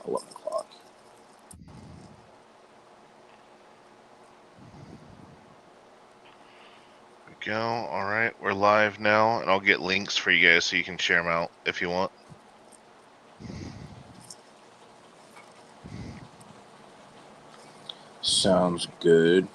11 o'clock. Go. All right, we're live now, and I'll get links for you guys so you can share them out if you want. Sounds good.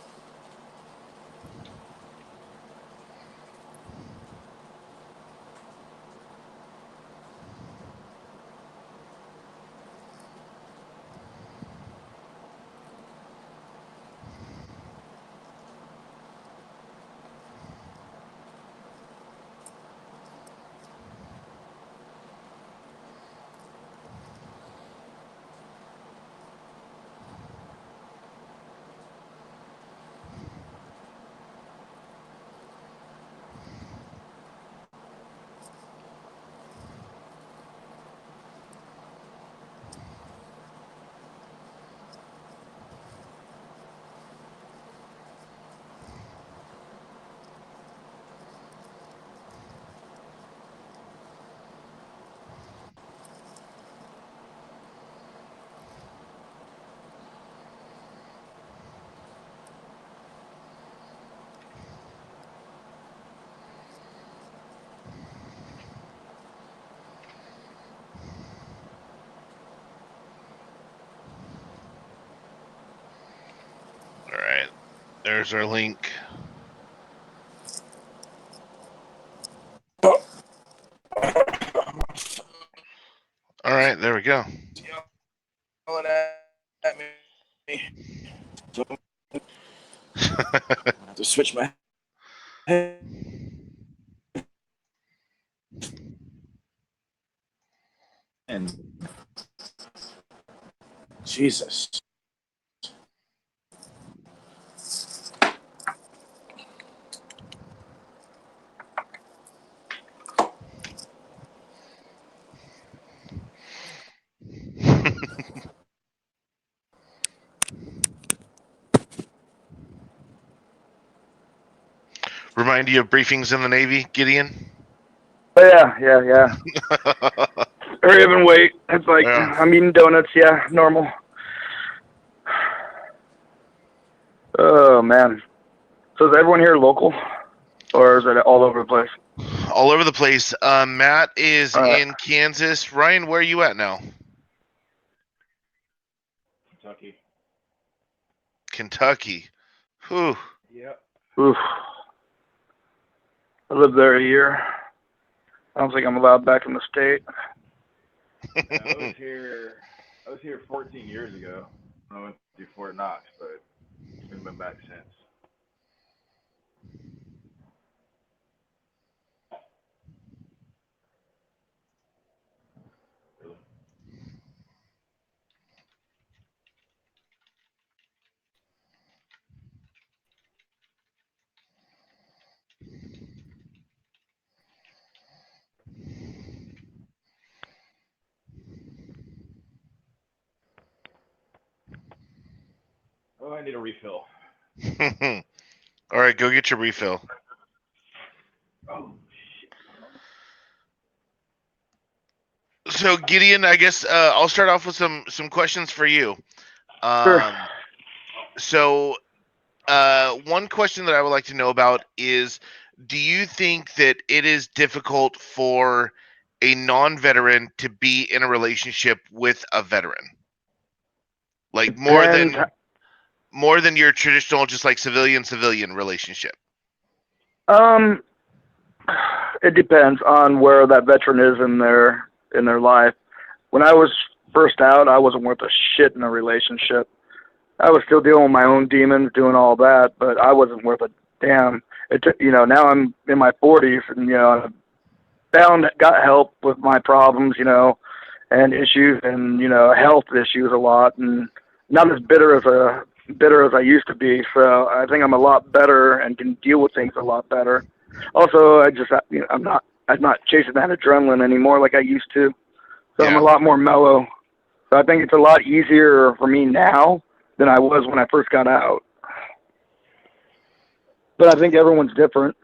All right, there's our link. All right, there we go. Yelling at me. So I'm gonna have to switch my head. And Jesus. Remind you of briefings in the Navy, Gideon? Oh, yeah. Hurry up and wait. It's like Yeah. I'm eating donuts. Yeah, normal. Oh man. So is everyone here local, or is it all over the place? All over the place. Matt is All right. in Kansas. Ryan, where are you at now? Kentucky. Kentucky. Whew. Yep. Oof. I lived there a year. I don't think I'm allowed back in the state. I was here 14 years ago. I went to Fort Knox, but haven't been back since. Oh, I need a refill. All right, go get your refill. Oh, So, Gideon, I guess I'll start off with some questions for you. Sure. So, one question that I would like to know about is, do you think that it is difficult for a non-veteran to be in a relationship with a veteran? Like Depends. more than your traditional just like civilian relationship? Um, it depends on where that veteran is in their life. When I was first out, I wasn't worth a shit in a relationship. I was still dealing with my own demons, doing all that, but I wasn't worth a damn. Now I'm in my 40s, and I've got help with my problems, and issues, and health issues a lot, and not as bitter as I used to be. So I think I'm a lot better and can deal with things a lot better. Also, I'm not chasing that adrenaline anymore like I used to. So I'm a Yeah. lot more mellow. So I think it's a lot easier for me now than I was when I first got out. But I think everyone's different.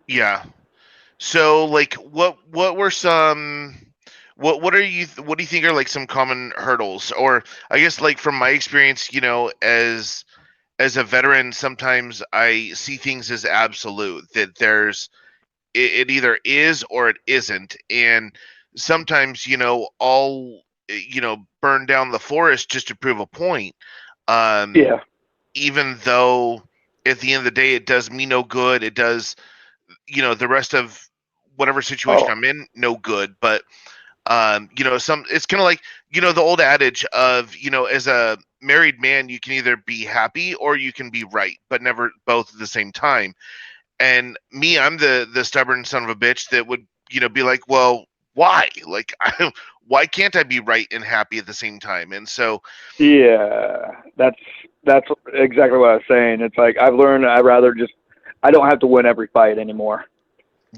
Yeah. So, like, what were some? what are you what do you think are like some common hurdles? Or I guess like from my experience, as a veteran, sometimes I see things as absolute, that it either is or it isn't. And sometimes, I'll burn down the forest just to prove a point. Um Yeah. Even though at the end of the day it does me no good. It does, the rest of whatever situation Oh, I'm in no good. But some it's kind of like, the old adage of, as a married man, you can either be happy or you can be right, but never both at the same time. And me, I'm the stubborn son of a bitch that would, be like, well, why? Like, why can't I be right and happy at the same time? And so, yeah. That's exactly what I was saying. It's like I've learned I don't have to win every fight anymore.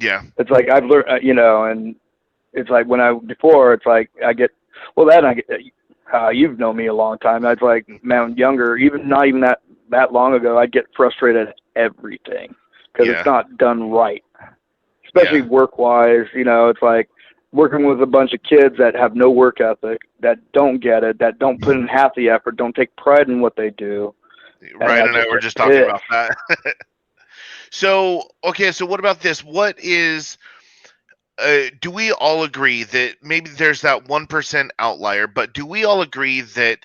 yeah, It's like I've learned, and it's like it's like I get, you've known me a long time. It's like, man, younger, even not even that long ago, I'd get frustrated at everything because it's yeah, not done right, especially yeah, work wise. It's like working with a bunch of kids that have no work ethic, that don't get it, that don't put in half the effort, don't take pride in what they do, and Ryan that and I just were just talking pissed. about that. So, okay, so what about this? What is do we all agree that maybe there's that 1% outlier, but do we all agree that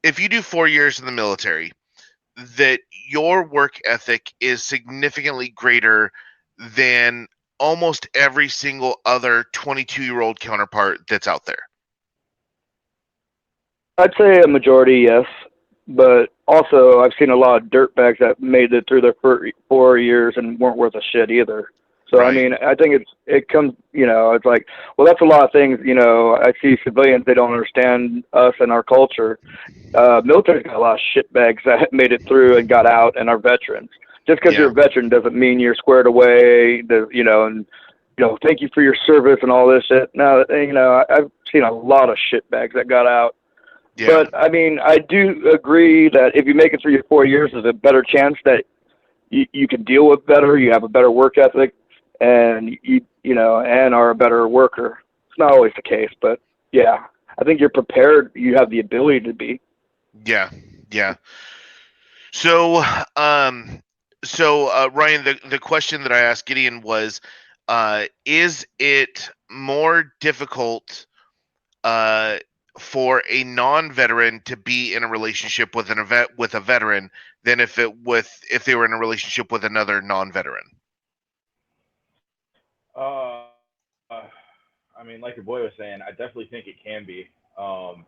if you do 4 years in the military, that your work ethic is significantly greater than almost every single other 22-year-old counterpart that's out there? I'd say a majority, yes, but also I've seen a lot of dirtbags that made it through their 4 years and weren't worth a shit either. So I Right. mean, I think it comes, it's like, well, that's a lot of things. I see civilians, they don't understand us and our culture. Military's got a lot of shitbags that made it through and got out and are veterans. Just because Yeah. you're a veteran doesn't mean you're squared away. And thank you for your service and all this shit. No, I've seen a lot of shitbags that got out. Yeah. But I mean, I do agree that if you make it through your 4 years, there's a better chance that you can deal with better. You have a better work ethic, and and are a better worker. It's not always the case, but yeah, I think you're prepared. You have the ability to be. Yeah. Yeah. So, Ryan, the question that I asked Gideon was, is it more difficult uh, for a non-veteran to be in a relationship with with a veteran than if they were in a relationship with another non-veteran? Uh, I mean, like your boy was saying, I definitely think it can be. Um,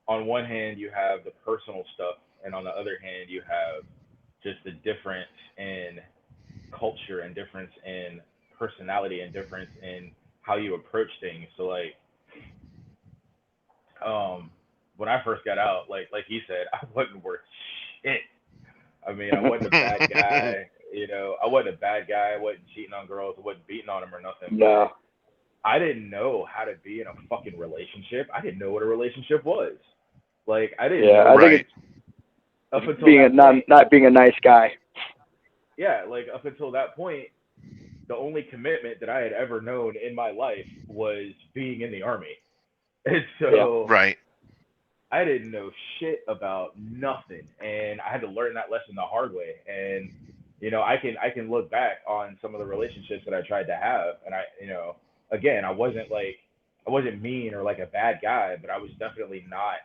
on one hand, you have the personal stuff, and on the other hand, you have just the difference in culture and difference in personality and difference in how you approach things. So like, um, when I first got out, like he said, I wasn't worth shit. I mean, I wasn't a bad guy. I wasn't a bad guy. I wasn't cheating on girls. I wasn't beating on them or nothing. But No, I didn't know how to be in a fucking relationship. I didn't know what a relationship was. Like I didn't yeah, know I think Right. what it's up until being that point. not being a nice guy. Yeah, like up until that point, the only commitment that I had ever known in my life was being in the army. And Yeah, so Right. I didn't know shit about nothing, and I had to learn that lesson the hard way. And I can look back on some of the relationships that I tried to have, and again, I wasn't mean or like a bad guy, but I was definitely not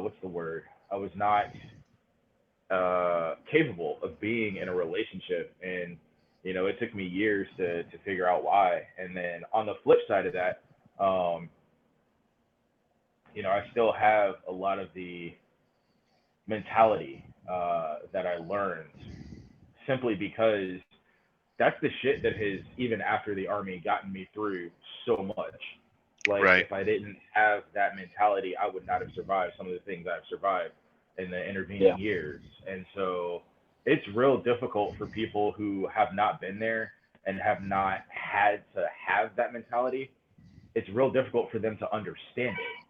what's the word? I was not capable of being in a relationship, and it took me years to figure out why. And then on the flip side of that, um, I still have a lot of the mentality that I learned simply because that's the shit that has, even after the army, gotten me through so much. Like Right. if I didn't have that mentality, I would not have survived some of the things I've survived in the yeah, intervening years. And so it's real difficult for people who have not been there and have not had to have that mentality. It's real difficult for them to understand it.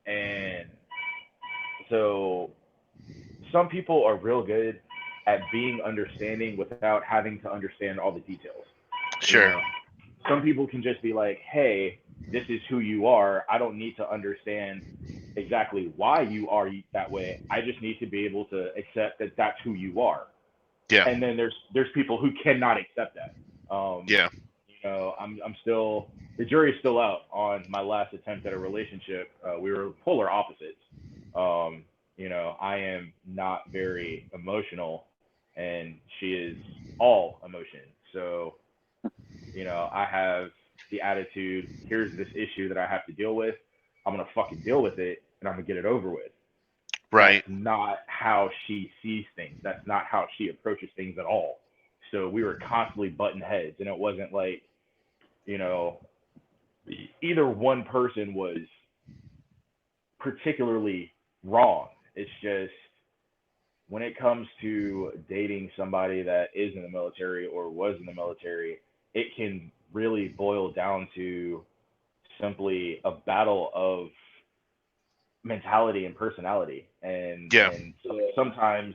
And so some people are real good at being understanding without having to understand all the details. You Sure. know, some people can just be like, hey, this is who you are. I don't need to understand exactly why you are that way. I just need to be able to accept that that's who you are. Yeah. And then there's people who cannot accept that. Yeah. I'm still, the jury's still out on my last attempt at a relationship. We were polar opposites. I am not very emotional, and she is all emotion. So I have the attitude, here's this issue that I have to deal with. I'm gonna fucking deal with it, and I'm gonna get it over with. Right. That's not how she sees things. That's not how she approaches things at all. So we were constantly butting heads, and it wasn't like, you know, either one person was particularly wrong. It's just when it comes to dating somebody that is in the military or was in the military, it can really boil down to simply a battle of mentality and personality, and Yeah. sometimes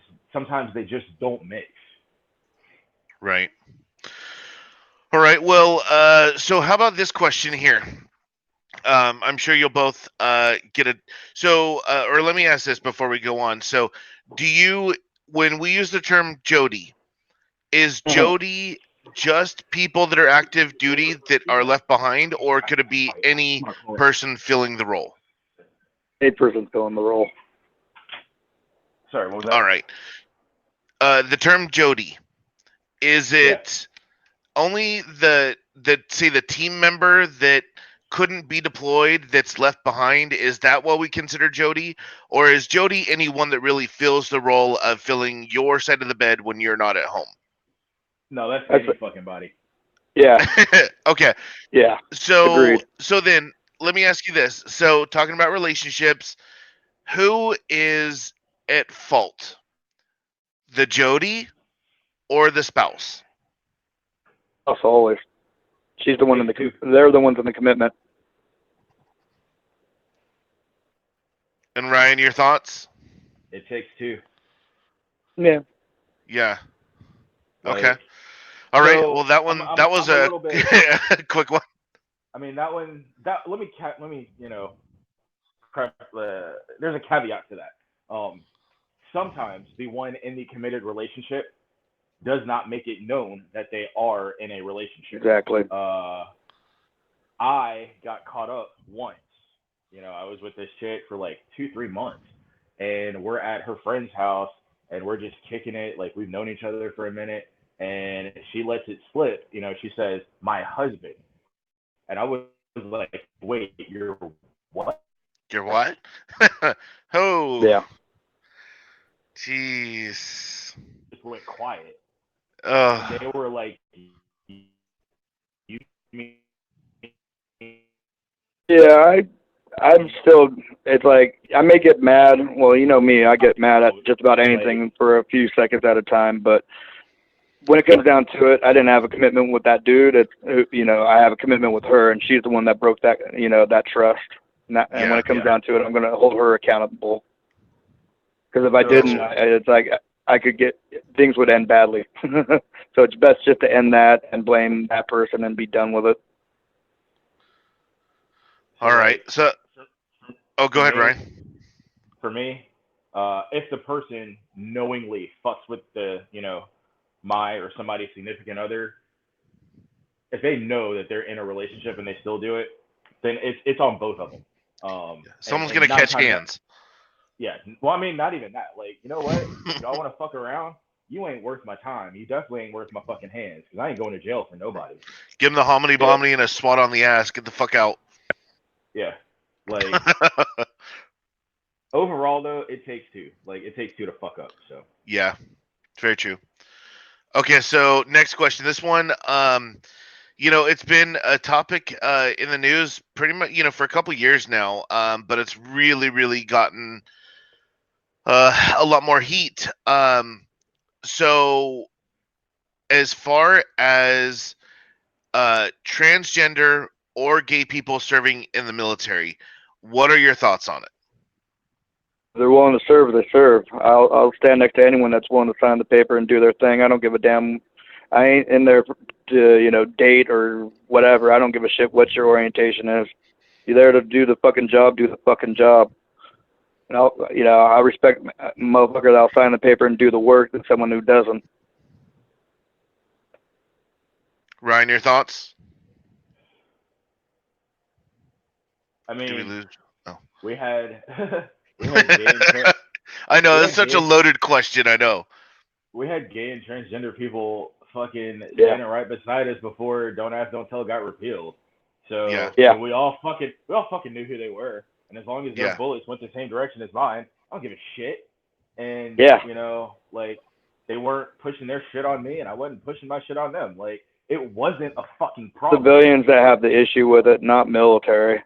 they just don't mix. Right. All right. Well, so how about this question here? I'm sure you'll both get it. So, or let me ask this before we go on. So, when we use the term Jody, is Mhm. Jody just people that are active duty that are left behind, or could it be any person filling the role? A person filling the role. Sorry, what was All that? right. The term Jody, is Yeah. it only the team member that couldn't be deployed that's left behind? Is that what we consider Jody, or is Jody anyone that really fills the role of filling your side of the bed when you're not at home? No, that's That's any fucking body. yeah, Okay, yeah. so Agreed. then let me ask you this. So talking about relationships, who is at fault, the Jody or the spouse? Us always. She's the one in Takes two. they're the ones in the commitment. And Ryan, your thoughts? It takes two. Yeah. Yeah. Okay. Like, All right. so Well, that was I'm a a little bit. quick one. I mean, that one. That let me there's a caveat to that. Sometimes the one in the committed relationship does not make it known that they are in a relationship. Exactly. I got caught up once. I was with this chick for like 2-3 months, and we're at her friend's house, and we're just kicking it. Like, we've known each other for a minute, and she lets it slip. She says, "My husband," and I was like, "Wait, you're what?" Your what? Oh, Yeah. jeez. Just went quiet, and Oh, they were like, "You mean?" Yeah, I'm still. It's like I may get mad. Well, you know me, I get mad at just about Like, anything for a few seconds at a time. But when it comes down to it, I didn't have a commitment with that dude. I have a commitment with her, and she's the one that broke that, that trust. And when yeah. it comes down to it, I'm going to hold her accountable. Because if I didn't, so it's like I could get things would end badly. So it's best just to end that and blame that person and be done with it. so All right. like So, oh, go for ahead, me, Ryan. if the person knowingly fucks with my or somebody's significant other, if they know that they're in a relationship and they still do it, then it's on both of them. Someone's And gonna nine catch times out, hands. yeah. Well, I mean, not even that. Like, you know what? If y'all want to fuck around, you ain't worth my time. You definitely ain't worth my fucking hands, because I ain't going to jail for nobody. Give him the hominy Yeah, bominy and a swat on the ass. Get the fuck out. yeah. Like, overall though, it takes two. Like, it takes two to fuck up. So Yeah, very true. Okay, so next question. This one, it's been a topic in the news pretty much, for a couple years now. But it's really, really gotten a lot more heat. So as far as transgender or gay people serving in the military, what are your thoughts on it? If they're willing to serve, they serve. I'll stand next to anyone that's willing to sign the paper and do their thing. I don't give a damn I ain't in there to, date or whatever. I don't give a shit what your orientation is. You're there to do the fucking job, do the fucking job. And I respect motherfucker that'll sign the paper and do the work than someone who doesn't. Ryan, your thoughts? I Did we mean, lose? Oh. we had we had gay and I know we that's had such a gay loaded question. I know. we had gay and transgender people fucking Yeah. standing right beside us before "Don't Ask, Don't Tell" got repealed. So Yeah. and we all fucking knew who they were, and as long as their Yeah. bullets went the same direction as mine, I don't give a shit. And Yeah. like they weren't pushing their shit on me, and I wasn't pushing my shit on them. Like it wasn't a fucking problem. Civilians that have the issue with it, not military.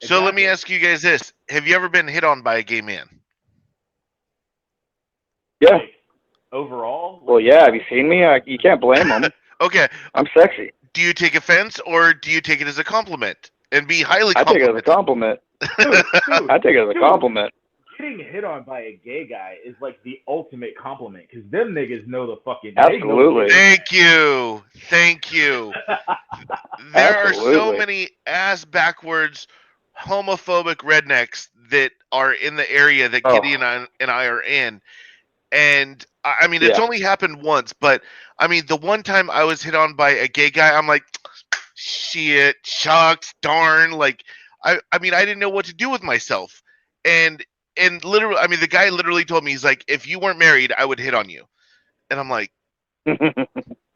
So let me Exactly. ask you guys this: have you ever been hit on by a gay man? Yeah. Like, overall. Well, yeah. Have you seen me? You can't blame them. Okay. I'm sexy. Do you take offense or do you take it as a compliment and be highly I take it as a complimented? compliment. Dude, I take it as a compliment. getting hit on by a gay guy is like the ultimate compliment because them niggas know the fucking. Absolutely. Thank you. Thank you. There are so Absolutely. many ass backwards homophobic rednecks that are in the area that Oh. Gideon and I are in. And I mean, it's Yeah. only happened once, but I mean, the one time I was hit on by a gay guy, I'm like, shit, shucks, darn. Like, I mean, I didn't know what to do with myself. And literally, I mean, the guy literally told me, he's like, if you weren't married, I would hit on you. And I'm like,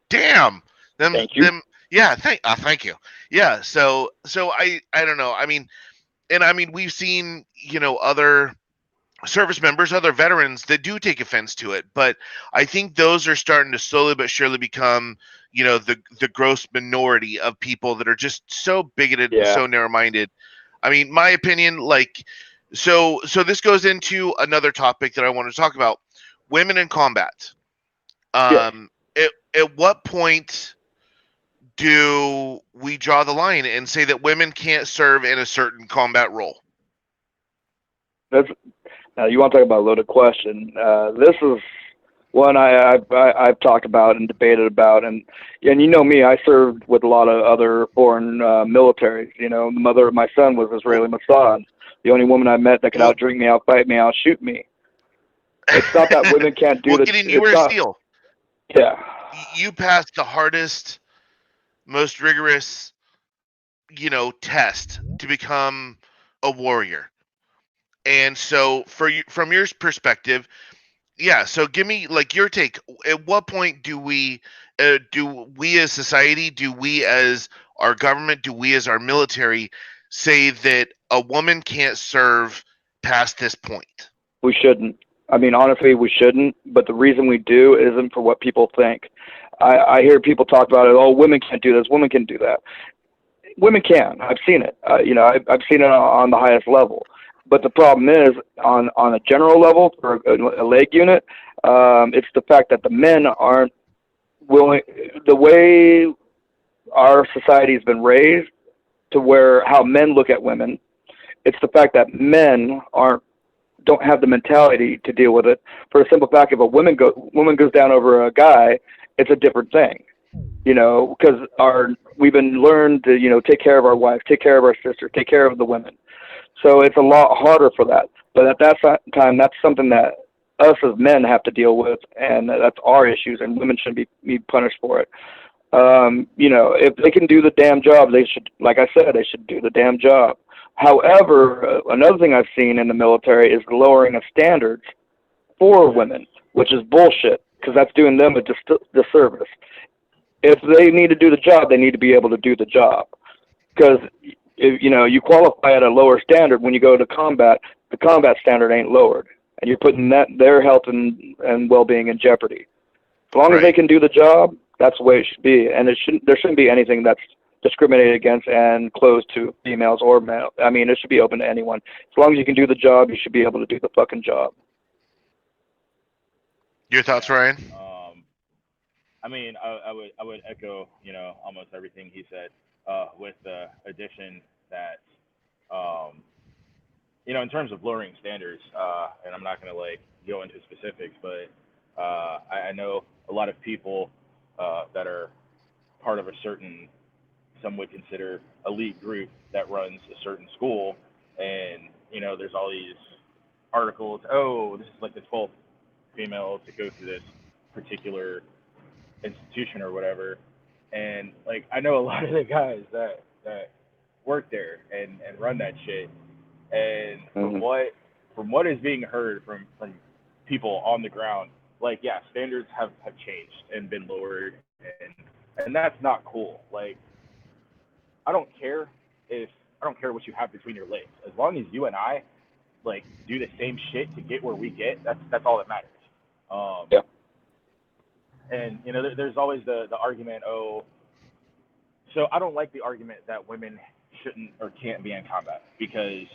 damn. Thank you. Yeah, thank you. Yeah, so I don't know. I mean, and I mean, we've seen, other service members, other veterans that do take offense to it, but I think those are starting to slowly but surely become, the gross minority of people that are just so bigoted and Yeah. so narrow-minded. I mean, my opinion, like, so this goes into another topic that I want to talk about: women in combat. Yes. At what point do we draw the line and say that women can't serve in a certain combat role? Now you want to talk about a loaded question. This is one I've talked about and debated about, and you know me, I served with a lot of other foreign militaries. The mother of my son was Israeli Mossad. The only woman I met that could outdrink me, outfight me, outshoot me. It's not that women can't do well, the. Gideon, you were a SEAL. Yeah. You passed the hardest, most rigorous, test to become a warrior. And so, from your perspective, yeah. So, give me like your take. At what point do we as society, do we as our government, do we as our military say that a woman can't serve past this point? We shouldn't. I mean, honestly, we shouldn't. But the reason we do isn't for what people think. I hear people talk about it. Oh, women can't do this. Women can do that. Women can. I've seen it. I've seen it on the highest level. But the problem is, on a general level for a leg unit, it's the fact that the men aren't willing. The way our society has been raised to where how men look at women, it's the fact that men don't have the mentality to deal with it. For a simple fact, if a woman goes down over a guy, it's a different thing. Because we've been learned to take care of our wife, take care of our sister, take care of the women. So it's a lot harder for that. But at that time, that's something that us as men have to deal with, and that's our issues, and women shouldn't be punished for it. If they can do the damn job, they should, like I said, they should do the damn job. However, another thing I've seen in the military is the lowering of standards for women, which is bullshit, because that's doing them a disservice. If they need to do the job, they need to be able to do the job. Because you qualify at a lower standard when you go to combat, the combat standard ain't lowered, and you're putting their health and well-being in jeopardy. As long as they can do the job, that's the way it should be, and there shouldn't be anything that's discriminated against and closed to females or male. I mean, it should be open to anyone. As long as you can do the job, you should be able to do the fucking job. Your thoughts, Ryan? I mean, I would echo almost everything he said, with the addition that in terms of lowering standards, and I'm not gonna like go into specifics, but I know a lot of people that are part of a certain, some would consider elite group that runs a certain school, and there's all these articles. Oh, this is like the 12th female to go through this particular institution or whatever, and like I know a lot of the guys that work there and run that shit, and Mhm. from what is being heard from people on the ground, like yeah, standards have changed and been lowered, and that's not cool. Like I don't care if I don't care what you have between your legs, as long as you and I like do the same shit to get where we get. That's all that matters. Um, Yeah. and there's always the argument. Oh, so I don't like the argument that women shouldn't or can't be in combat because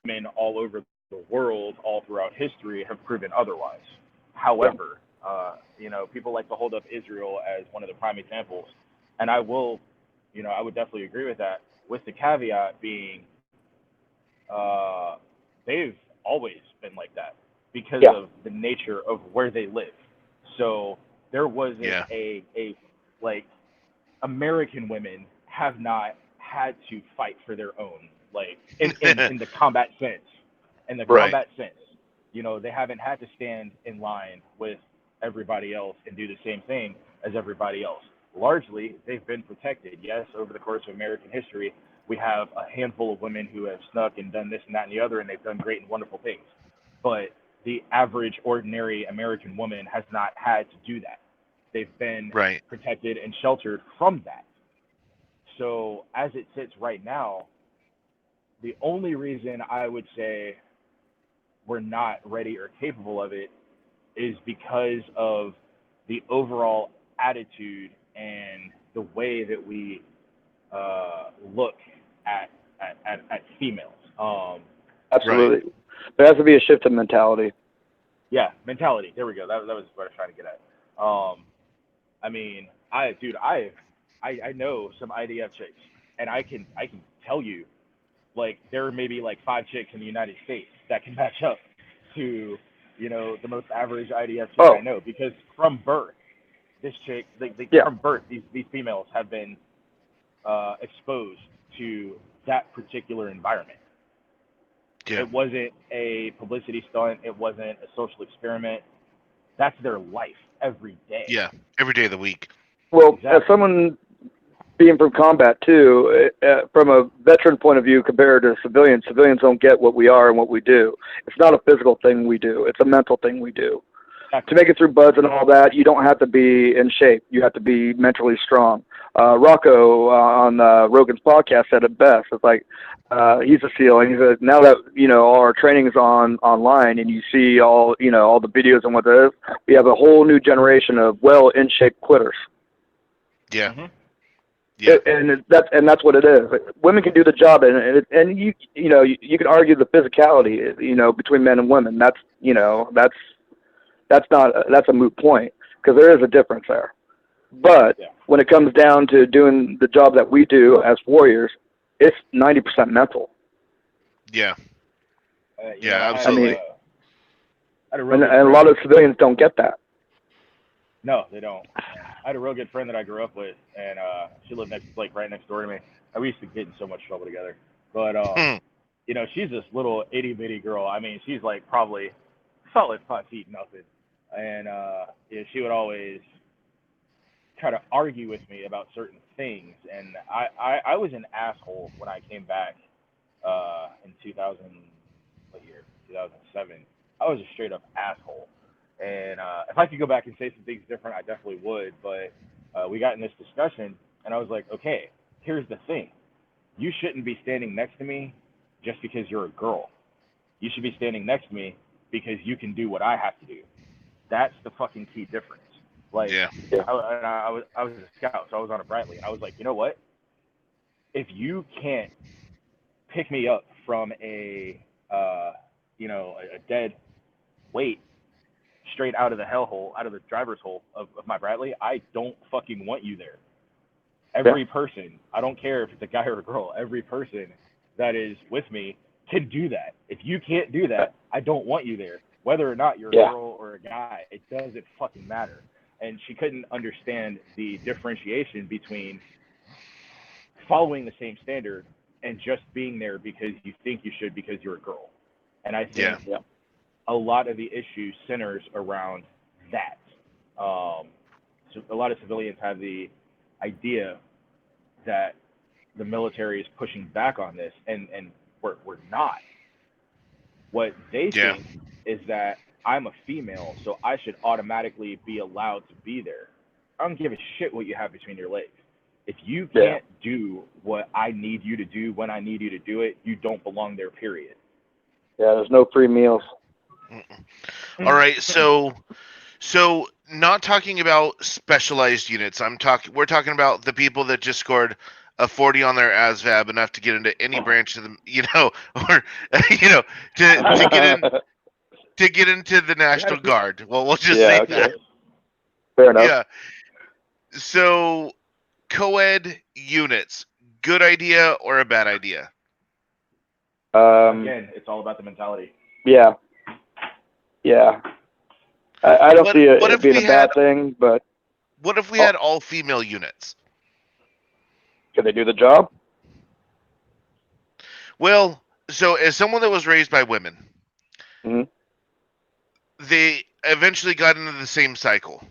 women all over the world, all throughout history, have proven otherwise. Yeah. However, people like to hold up Israel as one of the prime examples, and I would definitely agree with that. With the caveat being, uh, they've always been like that because Yeah. of the nature of where they live. So there wasn't Yeah. a like American women have not had to fight for their own, like in the combat sense. In the Right. combat sense, they haven't had to stand in line with everybody else and do the same thing as everybody else. Largely, they've been protected. Yes, over the course of American history, we have a handful of women who have snuck and done this and that and the other, and they've done great and wonderful things. But the average, ordinary American woman has not had to do that. They've been Right. protected and sheltered from that. So as it sits right now, the only reason I would say we're not ready or capable of it is because of the overall attitude and the way that we look at, at females. Absolutely. There has to be a shift in mentality. Yeah, mentality. There we go. That was what I was trying to get at. I mean, I know some IDF chicks, and I can tell you, like there may be like 5 chicks in the United States that can match up to the most average IDF chick I know, because from birth, this chick, from birth, these females have been exposed to that particular environment. Yeah. It wasn't a publicity stunt. It wasn't a social experiment. That's their life every day. Yeah. Every day of the week. Well, Exactly. as someone being from combat too, from a veteran point of view compared to civilians don't get what we are and what we do. It's not a physical thing we do. It's a mental thing we do. Exactly. To make it through buds and all that, you don't have to be in shape. You have to be mentally strong. Rocco on Rogan's podcast said it best. It's like he's a SEAL, and he said now that our training is online, and you see all the videos and what it is, we have a whole new generation of in shape quitters. Yeah. Mm-hmm. Yeah. And that's what it is. Women can do the job, and you can argue the physicality between men and women. That's a moot point because there is a difference there. But when it comes down to doing the job that we do as warriors, it's 90% mental. Yeah. Yeah, absolutely. And a lot of civilians don't get that. No, they don't. I had a real good friend that I grew up with, and she lived right next door to me. We used to get in so much trouble together. But she's this little itty bitty girl. I mean, she's like probably solid 5 feet nothing, and she would always try to argue with me about certain things. And I was an asshole when I came back in 2007. I was a straight up asshole. And if I could go back and say some things different, I definitely would. But we got in this discussion, and I was like, okay, here's the thing. You shouldn't be standing next to me just because you're a girl. You should be standing next to me because you can do what I have to do. That's the fucking key difference. Like, yeah. I was a scout, so I was on a Bradley, and I was like, you know what? If you can't pick me up from a dead weight straight out of the hellhole, out of the driver's hole of my Bradley, I don't fucking want you there. Every person, I don't care if it's a guy or a girl, every person that is with me can do that. If you can't do that, I don't want you there. Whether or not you're a girl or a guy, it doesn't fucking matter. and she couldn't understand the differentiation between following the same standard and just being there because you think you should because you're a girl. And I think a lot of the issue centers around that. So a lot of civilians have the idea that the military is pushing back on this, and we're not. What they think is that I'm a female, so I should automatically be allowed to be there. I don't give a shit what you have between your legs. If you can't do what I need you to do when I need you to do it, you don't belong there, period. Yeah, there's no free meals. All right, so not talking about specialized units. We're talking about the people that just scored a 40 on their ASVAB, enough to get into any branch of them, or to get into the National Guard. Well, we'll just say that. Fair enough. Yeah. So, co-ed units, good idea or a bad idea? Again, it's all about the mentality. Yeah. Yeah. I don't see it being a bad thing, but... What if we had all-female units? Can they do the job? Well, so as someone that was raised by women, they eventually got into the same cycle,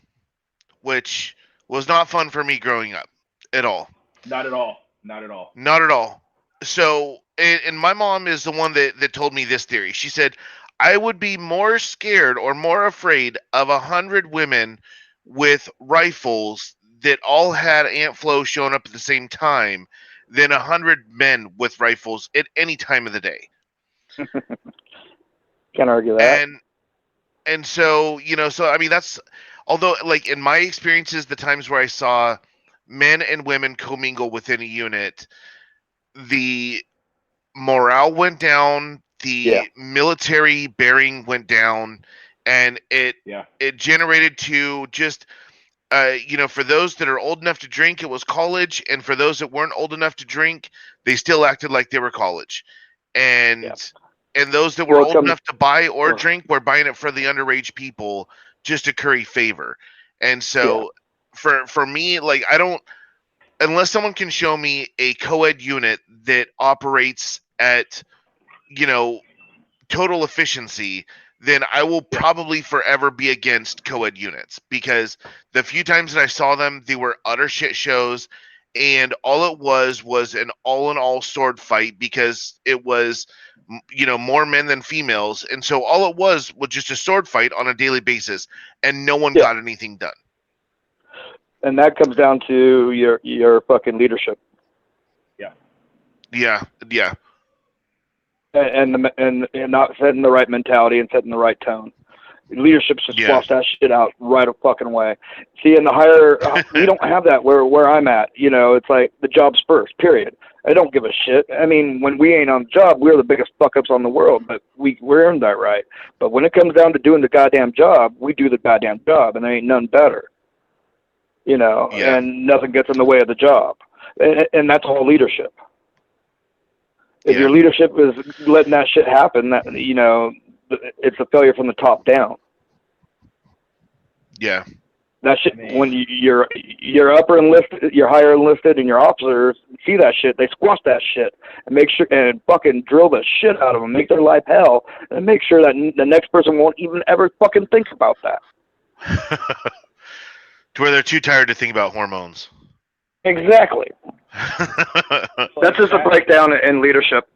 which was not fun for me growing up at all. Not at all. Not at all. Not at all. So, and my mom is the one that told me this theory. She said, I would be more scared or more afraid of 100 women with rifles that all had Aunt Flo showing up at the same time than 100 men with rifles at any time of the day. Can't argue that. And so, so I mean, that's, although like in my experiences, the times where I saw men and women commingle within a unit, the morale went down, the military bearing went down, and it generated to just, for those that are old enough to drink, it was college, and for those that weren't old enough to drink, they still acted like they were college. And those that were old enough to buy or drink were buying it for the underage people just to curry favor. And so for me, like, I don't, unless someone can show me a co-ed unit that operates at, total efficiency, then I will probably forever be against co-ed units, because the few times that I saw them, they were utter shit shows, and all it was an all-in-all sword fight, because it was, more men than females, and so all it was just a sword fight on a daily basis, and no one got anything done. And that comes down to your fucking leadership. Yeah. And not setting the right mentality and setting the right tone. Leadership should squash that shit out right a fucking way. See, in the higher, we don't have that where I'm at. It's like the job's first, period. I don't give a shit. I mean, when we ain't on the job, we're the biggest fuck-ups on the world, but we're earned that right. But when it comes down to doing the goddamn job, we do the goddamn job, and there ain't none better. And nothing gets in the way of the job. And that's all leadership. If your leadership is letting that shit happen, that it's a failure from the top down. Yeah. That shit, when you're upper enlisted, you're higher enlisted, and your officers see that shit, they squash that shit and make sure and fucking drill the shit out of them, make their life hell, and make sure that the next person won't even ever fucking think about that. To where they're too tired to think about hormones. Exactly. That's just a breakdown in leadership,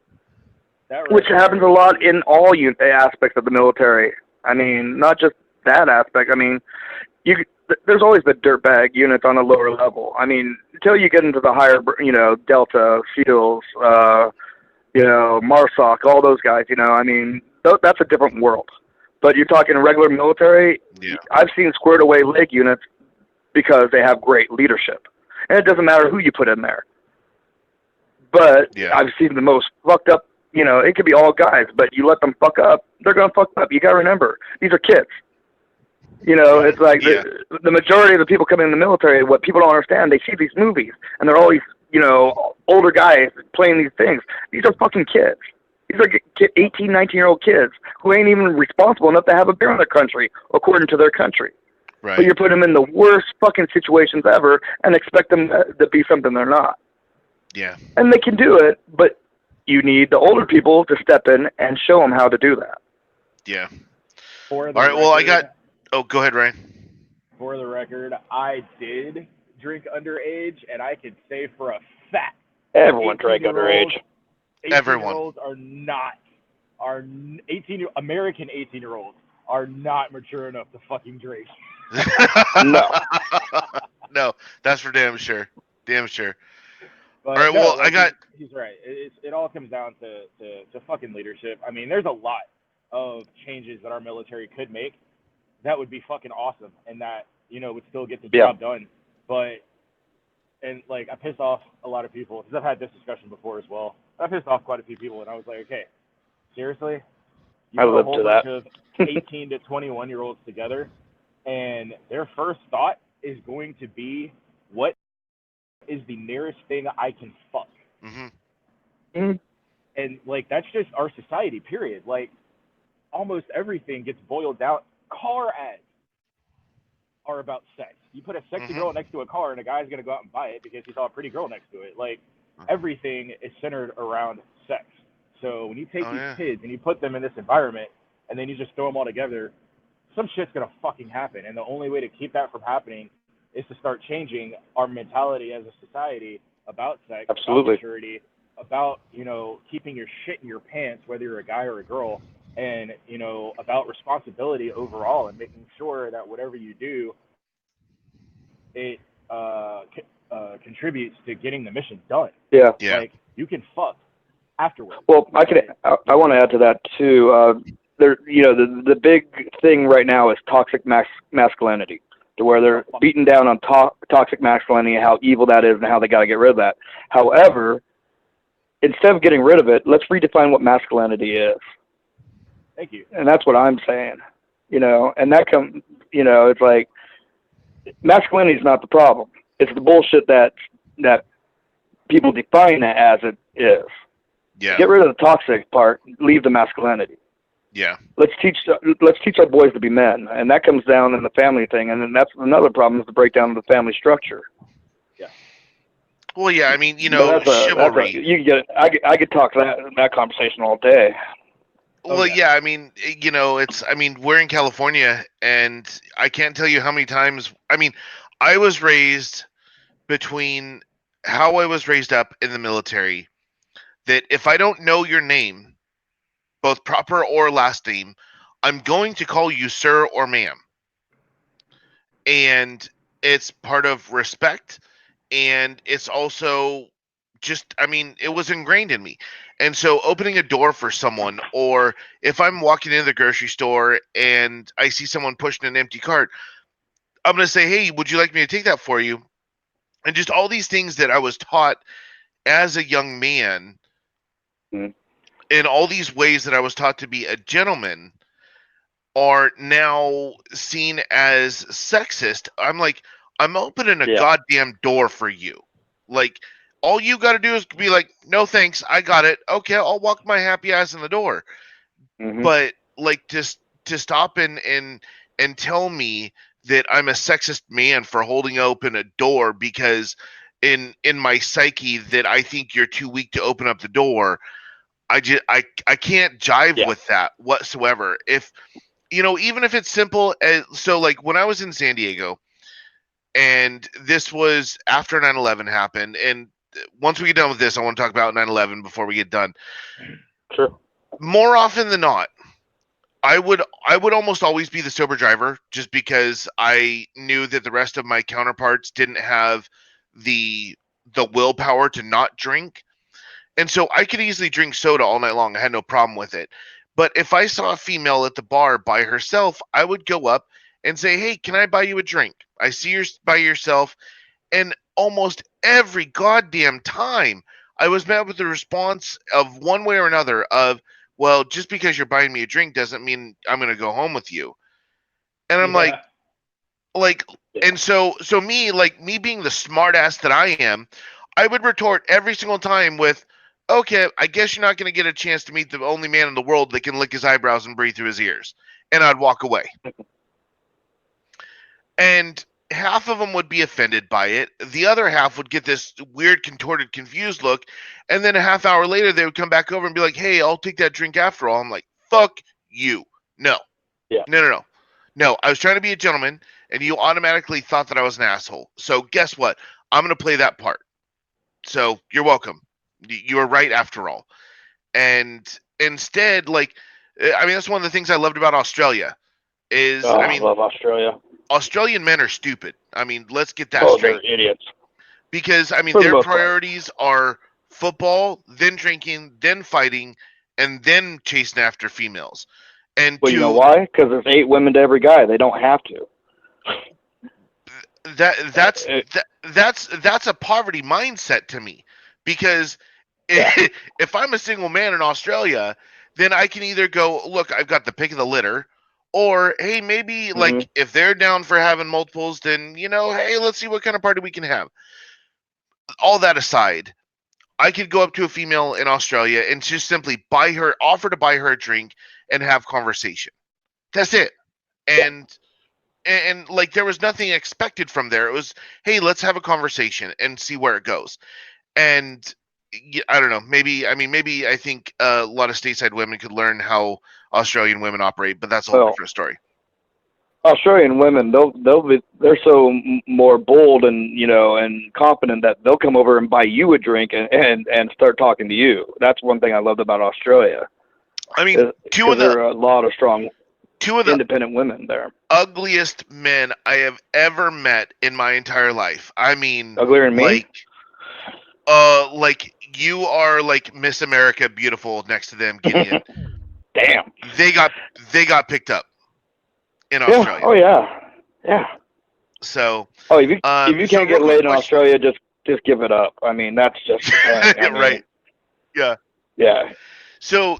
which happens a lot in all aspects of the military. I mean, not just that aspect. I mean, there's always the dirtbag units on a lower level. I mean, until you get into the higher, Delta, SEALs, MARSOC, all those guys, I mean, that's a different world. But you're talking regular military, I've seen squared away leg units because they have great leadership. And it doesn't matter who you put in there. But I've seen the most fucked up, it could be all guys, but you let them fuck up, they're going to fuck up. You got to remember, these are kids. It's like the majority of the people coming in the military, what people don't understand, they see these movies, and they're always, older guys playing these things. These are fucking kids. These are 18, 19-year-old kids who ain't even responsible enough to have a beer in their country, according to their country. Right. But you're putting them in the worst fucking situations ever and expect them to be something they're not. Yeah. And they can do it, but you need the older people to step in and show them how to do that. Yeah. For the All right. Well, I record, got. Oh, go ahead, Ryan. For the record, I did drink underage, and I can say for a fact, Everyone drank underage. 18-year-olds are not, American 18-year-olds are not mature enough to fucking drink. No. No, that's for damn sure. Damn sure. But All right, no, well, like, I got. he's right. It all comes down to fucking leadership. I mean, there's a lot of changes that our military could make that would be fucking awesome, and that would still get the job done. But like, I pissed off a lot of people because I've had this discussion before as well. I pissed off quite a few people, and I was like, okay, seriously, you put a whole bunch of 18 to 21-year-olds together, and their first thought is going to be, what is the nearest thing I can fuck? Mm-hmm. And like, that's just our society, period. Like, almost everything gets boiled down. Car ads are about sex. You put a sexy girl next to a car, and a guy's gonna go out and buy it because he saw a pretty girl next to it. Like, everything is centered around sex. So when you take these kids and you put them in this environment, and then you just throw them all together, some shit's gonna fucking happen. And the only way to keep that from happening is to start changing our mentality as a society about sex, about maturity, about keeping your shit in your pants, whether you're a guy or a girl, and about responsibility overall, and making sure that whatever you do, it contributes to getting the mission done. Yeah. Like, you can fuck afterwards. Well, I want to add to that too. The big thing right now is toxic masculinity, to where they're beating down on toxic masculinity, how evil that is, and how they got to get rid of that. However, instead of getting rid of it, let's redefine what masculinity is. Thank you. And that's what I'm saying. And that it's like, masculinity is not the problem. It's the bullshit that people define it as it is. Yeah. Get rid of the toxic part. Leave the masculinity. Yeah. Let's teach our boys to be men, and that comes down in the family thing. And then that's another problem, is the breakdown of the family structure. Yeah. Well, yeah. I mean, chivalry. I could talk that conversation all day. Well, yeah. I mean, we're in California, and I can't tell you how many times. I mean, I was raised between how I was raised up in the military, that if I don't know your name, both proper or last name, I'm going to call you sir or ma'am. And it's part of respect, and it's also just, it was ingrained in me. And so opening a door for someone, or if I'm walking into the grocery store and I see someone pushing an empty cart, I'm going to say, hey, would you like me to take that for you? And just all these things that I was taught as a young man, in all these ways that I was taught to be a gentleman, are now seen as sexist. I'm like, I'm opening a goddamn door for you. Like, all you got to do is be like, no thanks, I got it. Okay, I'll walk my happy ass in the door. But like, just to stop and tell me that I'm a sexist man for holding open a door because in my psyche that I think you're too weak to open up the door, I can't jive with that whatsoever. If even if it's simple as, so like when I was in San Diego, and this was after 9/11 happened, and once we get done with this, I want to talk about 9/11 before we get done. Sure. More often than not, I would almost always be the sober driver, just because I knew that the rest of my counterparts didn't have the willpower to not drink. And so I could easily drink soda all night long. I had no problem with it. But if I saw a female at the bar by herself, I would go up and say, hey, can I buy you a drink? I see you're by yourself. And almost every goddamn time, I was met with the response of one way or another of, well, just because you're buying me a drink doesn't mean I'm going to go home with you. And I'm like, and so me being the smart ass that I am, I would retort every single time with, okay, I guess you're not going to get a chance to meet the only man in the world that can lick his eyebrows and breathe through his ears. And I'd walk away. And half of them would be offended by it. The other half would get this weird, contorted, confused look. And then a half hour later, they would come back over and be like, hey, I'll take that drink after all. I'm like, fuck you. No. Yeah. No. No, I was trying to be a gentleman, and you automatically thought that I was an asshole. So guess what? I'm going to play that part. So you're welcome. You were right after all. And instead, like, I mean, that's one of the things I loved about Australia is, Oh, I mean, I love Australia. Australian men are stupid. I mean, let's get that Oh, straight. they're idiots. Because, I mean, For the their most part. priorities are football, then drinking, then fighting, and then chasing after females. And Well, you know why? Because there's 8 women to every guy. They don't have to. that's a poverty mindset to me. Because if I'm a single man in Australia, then I can either go, look, I've got the pick of the litter, or hey, maybe like if they're down for having multiples, then hey, let's see what kind of party we can have. All that aside, I could go up to a female in Australia and just simply offer to buy her a drink and have conversation. That's it. And like there was nothing expected from there. It was, hey, let's have a conversation and see where it goes. And I don't know. Maybe I think a lot of stateside women could learn how Australian women operate, but that's a whole different story. Australian women, they're so more bold and and confident that they'll come over and buy you a drink and start talking to you. That's one thing I loved about Australia. I mean, there are a lot of strong, two of the independent women there. Ugliest men I have ever met in my entire life. I mean, uglier than me? Like you are like Miss America beautiful next to them, Gideon. Damn. They got picked up in Australia. Oh yeah. So. If you can't get laid in Australia, just give it up. I mean, that's just right. Yeah. Yeah. So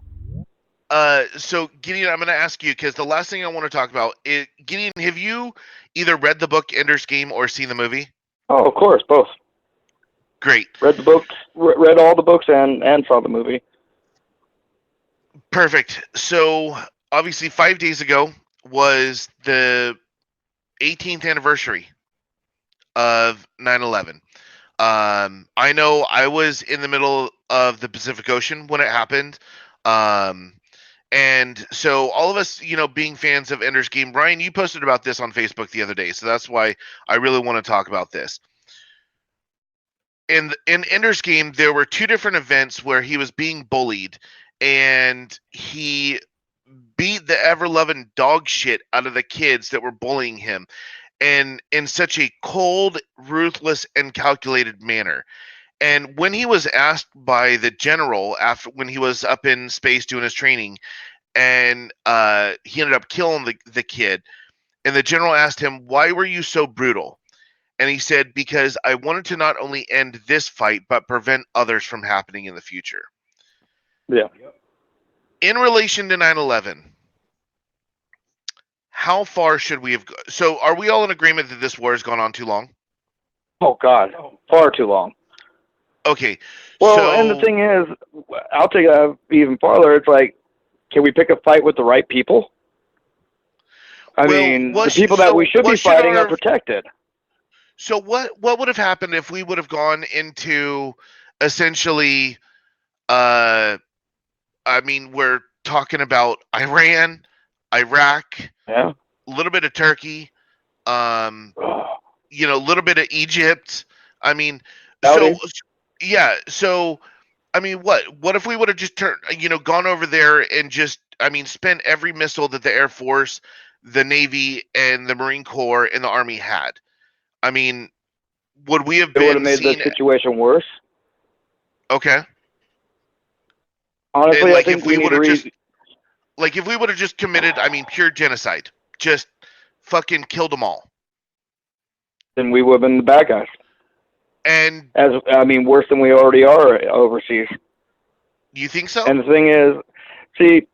Gideon, I'm going to ask you because the last thing I want to talk about is, Gideon, have you either read the book Ender's Game or seen the movie? Oh, of course, both. Great. Read the books, read all the books, and saw the movie. Perfect. So obviously 5 days ago was the 18th anniversary of 9/11. I know I was in the middle of the Pacific Ocean when it happened. And so all of us, being fans of Ender's Game, Ryan, you posted about this on Facebook the other day. So that's why I really want to talk about this. In Ender's Game, there were 2 different events where he was being bullied and he beat the ever-loving dog shit out of the kids that were bullying him, and in such a cold, ruthless, and calculated manner. And when he was asked by the general when he was up in space doing his training, and he ended up killing the kid, and the general asked him, why were you so brutal? And he said, because I wanted to not only end this fight, but prevent others from happening in the future. Yeah. In relation to 9/11, how far should we have gone? So are we all in agreement that this war has gone on too long? Oh, God. Far too long. Okay. Well, and the thing is, I'll take it even farther. It's like, can we pick a fight with the right people? I mean, the people that we should be fighting are protected. So what would have happened if we would have gone into essentially, I mean, we're talking about Iran, Iraq, a little bit of Turkey, a little bit of Egypt. I mean, So, I mean, what if we would have just gone over there and just, spent every missile that the Air Force, the Navy, and the Marine Corps and the Army had? I mean, would we have been? It would have made the situation worse. Okay. Honestly, I think if we would have if we would have just committed, pure genocide, just fucking killed them all, then we would have been the bad guys. And worse than we already are overseas. You think so? And the thing is, see,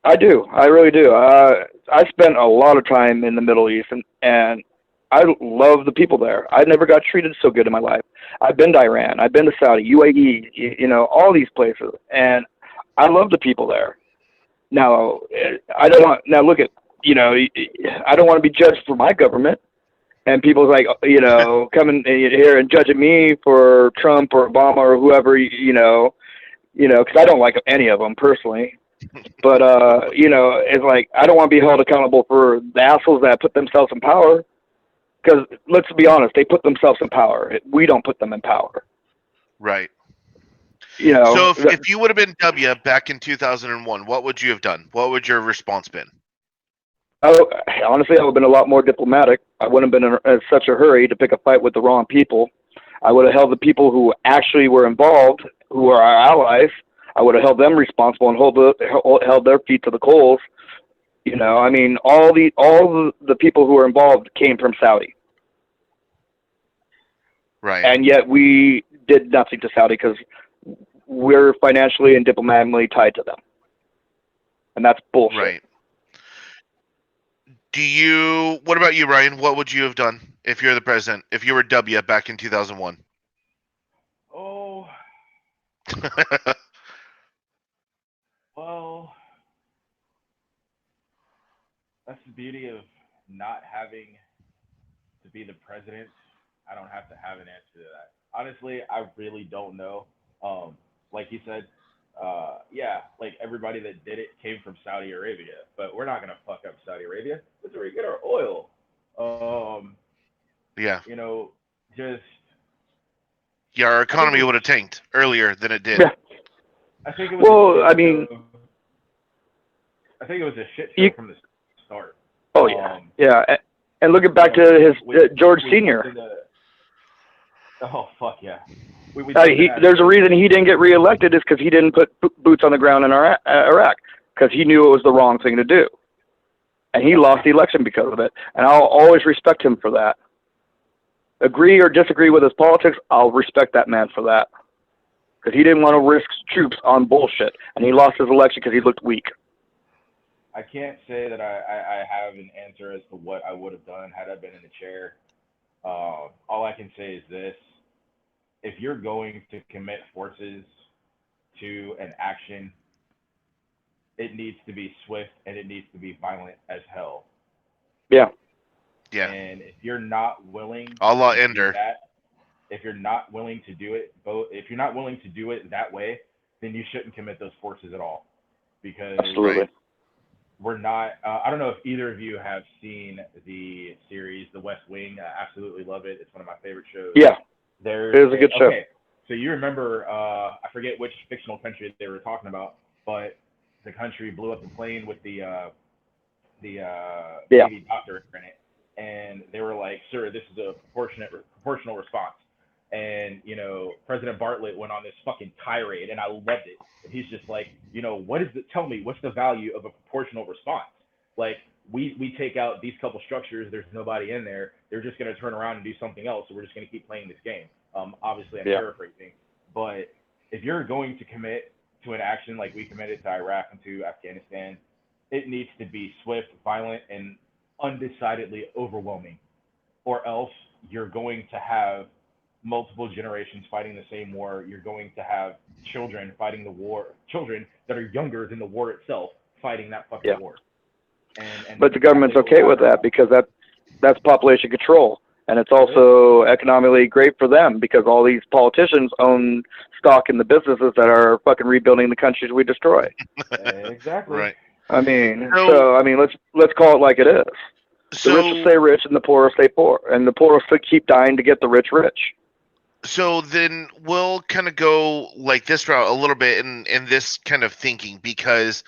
I do. I really do. I spent a lot of time in the Middle East, and I love the people there. I never got treated so good in my life. I've been to Iran. I've been to Saudi, UAE, all these places, and I love the people there. Now, I don't want to be judged for my government. and people's like, coming here and judging me for Trump or Obama or whoever, because I don't like any of them personally. But, it's like, I don't want to be held accountable for the assholes that put themselves in power. Because let's be honest, they put themselves in power. We don't put them in power. Right. So if you would have been W back in 2001, what would you have done? What would your response been? Honestly, I would have been a lot more diplomatic. I wouldn't have been in such a hurry to pick a fight with the wrong people. I would have held the people who actually were involved, who are our allies. I would have held them responsible and held their feet to the coals. All the people who were involved came from Saudi. Right. And yet we did nothing to Saudi because we're financially and diplomatically tied to them. And that's bullshit. Right. What about you, Ryan? What would you have done if you're the president, if you were W back in 2001? Oh, well, that's the beauty of not having to be the president. I don't have to have an answer to that. Honestly, I really don't know. Like you said, like everybody that did it came from Saudi Arabia, but we're not gonna fuck up Saudi Arabia. That's where we get our oil. Yeah. Our economy would have tanked earlier than it did. Yeah. I think it was. I think it was a shit show from the start. Oh yeah. And looking back to his George Senior. Oh fuck yeah. There's a reason he didn't get reelected is because he didn't put boots on the ground in Iraq because he knew it was the wrong thing to do, and he lost the election because of it. And I'll always respect him for that. Agree or disagree with his politics, I'll respect that man for that because he didn't want to risk troops on bullshit, and he lost his election because he looked weak. I can't say that I have an answer as to what I would have done had I been in the chair. All I can say is this. If you're going to commit forces to an action, it needs to be swift and it needs to be violent as hell. Yeah. Yeah. And if you're not willing if you're not willing to do it that way, then you shouldn't commit those forces at all. Because absolutely. We're not I don't know if either of you have seen the series The West Wing. I absolutely love it. It's one of my favorite shows. Yeah. It is a good show. Okay. So you remember I forget which fictional country they were talking about, but the country blew up the plane with the baby doctor in it. And they were like, "Sir, this is a proportional response." And President Bartlett went on this fucking tirade, and I loved it. And he's just like, tell me, what's the value of a proportional response? Like, we take out these couple structures, there's nobody in there, they're just going to turn around and do something else, so we're just going to keep playing this game. Obviously, I'm paraphrasing, but if you're going to commit to an action like we committed to Iraq and to Afghanistan, it needs to be swift, violent, and undecidedly overwhelming, or else you're going to have multiple generations fighting the same war. You're going to have children fighting the war, children that are younger than the war itself fighting that fucking war. But the government's okay with that because that's population control. And it's also economically great for them because all these politicians own stock in the businesses that are fucking rebuilding the countries we destroy. Exactly. Right. Let's call it like it is. The rich will stay rich and the poor will stay poor. And the poor will keep dying to get the rich rich. So then we'll kind of go like this route a little bit in this kind of thinking because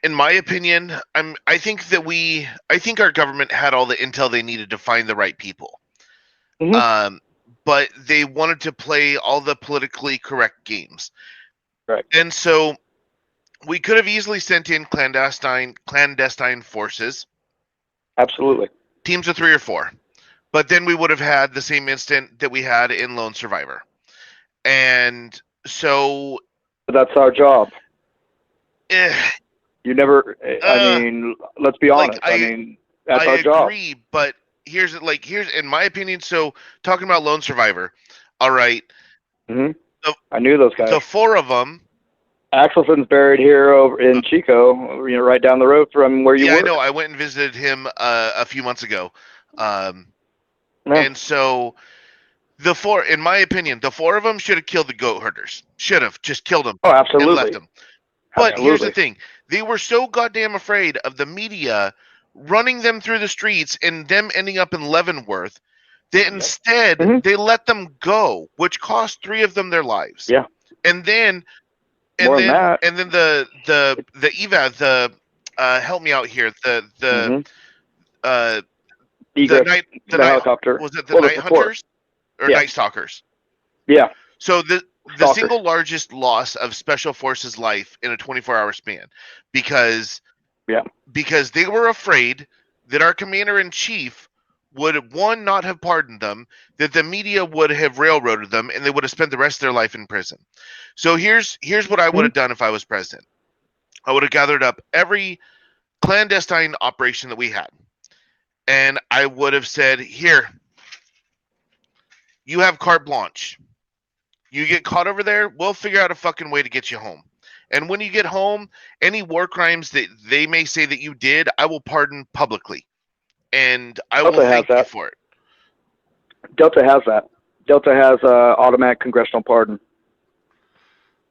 in my opinion, I think our government had all the intel they needed to find the right people. Mm-hmm. But they wanted to play all the politically correct games. Right. And so we could have easily sent in clandestine forces. Absolutely. Teams of 3 or 4. But then we would have had the same instant that we had in Lone Survivor. And so that's our job. You never let's be honest. That's our job. I agree, but here's in my opinion, so talking about Lone Survivor, all right. Mm-hmm. I knew those guys. The 4 of them. Axelson's buried here over in Chico, right down the road from where you work. Yeah, I know. I went and visited him a few months ago. And so in my opinion, the four of them should have killed the goat herders. Should have just killed them. Oh, absolutely. And left them. But absolutely. here's the thing: they were so goddamn afraid of the media running them through the streets and them ending up in Leavenworth that instead they let them go, which cost 3 of them their lives. Yeah. And then More than that. and then the help me out here, the helicopter. Was it the Night Hunters or Night Stalkers? Yeah. So the single largest loss of Special Forces life in a 24-hour span, because they were afraid that our commander-in-chief would, one, not have pardoned them, that the media would have railroaded them, and they would have spent the rest of their life in prison. So here's what I would have done if I was president. I would have gathered up every clandestine operation that we had, and I would have said, here, you have carte blanche. You get caught over there, we'll figure out a fucking way to get you home. And when you get home, any war crimes that they may say that you did, I will pardon publicly. And I will thank you for it. Delta has that. Delta has automatic congressional pardon.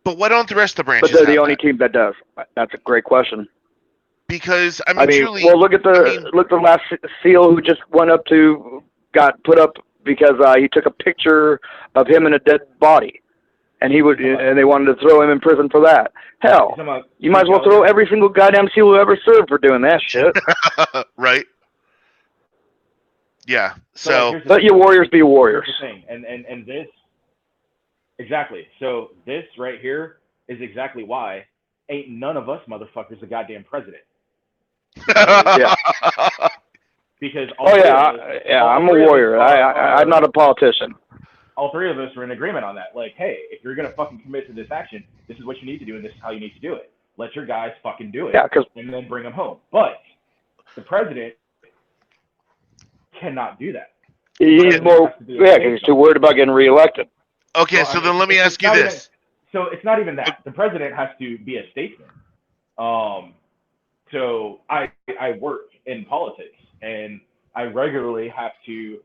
But why don't the rest of the branches? But they're the only team that does. That's a great question. Because I mean, truly, well, look at the last SEAL who just got put up because he took a picture of him in a dead body, and and they wanted to throw him in prison for that. Hell, you might as well throw every single goddamn SEAL who ever served for doing that shit. Right. Yeah. So let your warriors be warriors. Here's the thing, and this exactly. So this right here is exactly why ain't none of us motherfuckers a goddamn president. Yeah. Because I'm a warrior. I'm not a politician. All 3 of us are in agreement on that. Like, hey, if you're gonna fucking commit to this action, this is what you need to do, and this is how you need to do it. Let your guys fucking do it, and then bring them home. But the president cannot do that. He's more, because he's too worried about getting reelected. Okay, so then let me ask you this. So it's not even that. The president has to be a statesman. So I work in politics, and I regularly have to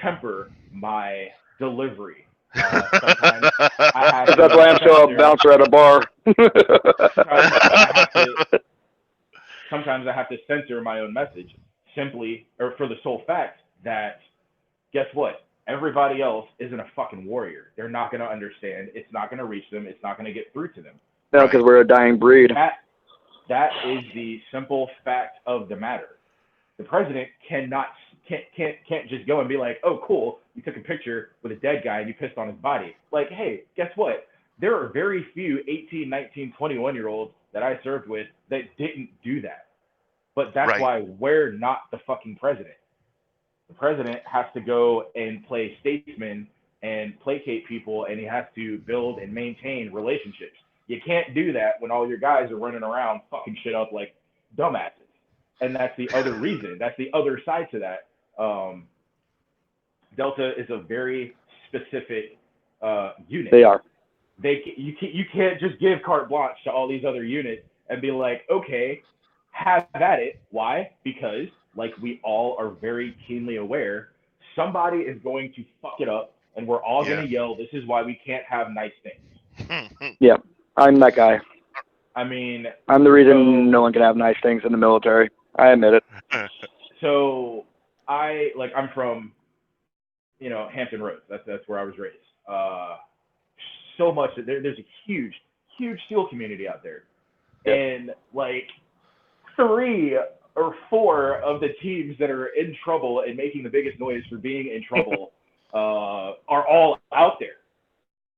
temper my delivery. Sometimes that's why I'm still a bouncer at a bar. Sometimes I have to censor my own message for the sole fact that, guess what? Everybody else isn't a fucking warrior. They're not going to understand. It's not going to reach them. It's not going to get through to them. No, because we're a dying breed. That is the simple fact of the matter. The president can't just go and be like, oh, cool, you took a picture with a dead guy and you pissed on his body. Like, hey, guess what? There are very few 18, 19, 21-year-olds that I served with that didn't do that. But that's why we're not the fucking president. The president has to go and play statesman and placate people, and he has to build and maintain relationships. You can't do that when all your guys are running around fucking shit up like dumbasses. And that's the other reason. That's the other side to that. Delta is a very specific unit. They are. You can't just give carte blanche to all these other units and be like, okay, have at it. Why? Because, like we all are very keenly aware, somebody is going to fuck it up, and we're all going to yell, this is why we can't have nice things. Yeah, I'm that guy. I mean, I'm the reason no one can have nice things in the military. I admit it. So I'm from, Hampton Roads. That's where I was raised. So much that there's a huge SEAL community out there. Yep. And like 3 or 4 of the teams that are in trouble and making the biggest noise for being in trouble are all out there.